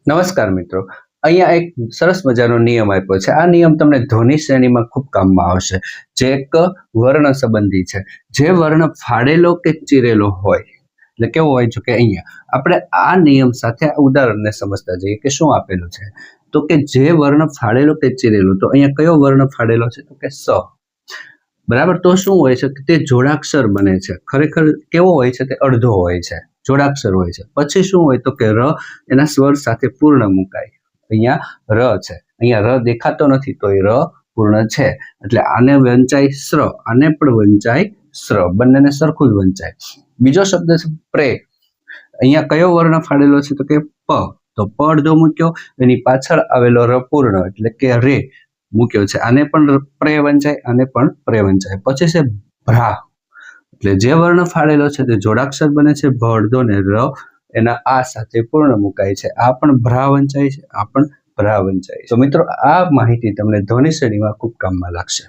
નમસ્કાર મિત્રો, અહીંયા એક સરસ મજાનો નિયમ આપ્યો છે. આ નિયમ તમને ધ્વનિ શ્રેણીમાં ખૂબ કામમાં આવશે, જે એક વર્ણ સંબંધી છે. જે વર્ણ ફાડેલો કે ચીરેલો હોય, એટલે કેવો હોય છે કે અહીંયા આપણે આ નિયમ સાથે ઉદાહરણને સમજતા જઈએ કે શું આપેલું છે. તો કે જે વર્ણ ફાડેલો કે ચીરેલો, તો અહીંયા કયો વર્ણ ફાડેલો છે? તો કે સ. બરાબર. તો શું હોય છે કે તે જોડાક્ષર બને છે. ખરેખર કેવો હોય છે? તે અડધો હોય છે, જોડાક્ષર હોય છે. પછી શું હોય? તો કે ર એના સ્વર સાથે પૂર્ણ મુકાય. અહીંયા ર છે, અહીંયા ર દેખાતો નથી, તો એ ર પૂર્ણ છે, એટલે આને વંચાય સ્ર, આને પણ વંચાય સ્ર, બંનેને સરખું જ વંચાય. બીજો શબ્દ છે પ્રે. અહીંયા કયો વર્ણ ફાડેલો છે? તો કે પ. તો પ અડધો મૂક્યો, એની પાછળ આવેલો ર પૂર્ણ એટલે કે રે મૂક્યો છે. આને પણ પ્રે વંચાય, આને પણ પ્રે વંચાય. પછી છે ભ્રા. એટલે જે વર્ણ ફાડેલો છે તે જોડાક્ષર બને છે, ભ અડધો ને ર એના આ સાથે પૂર્ણ મુકાય છે. આ પણ ભ્રા વંચાય છે, આ પણ ભ્રા વંચાય છે. તો મિત્રો, આ માહિતી તમને ધ્વનિ શ્રેણીમાં ખૂબ કામમાં લાગશે.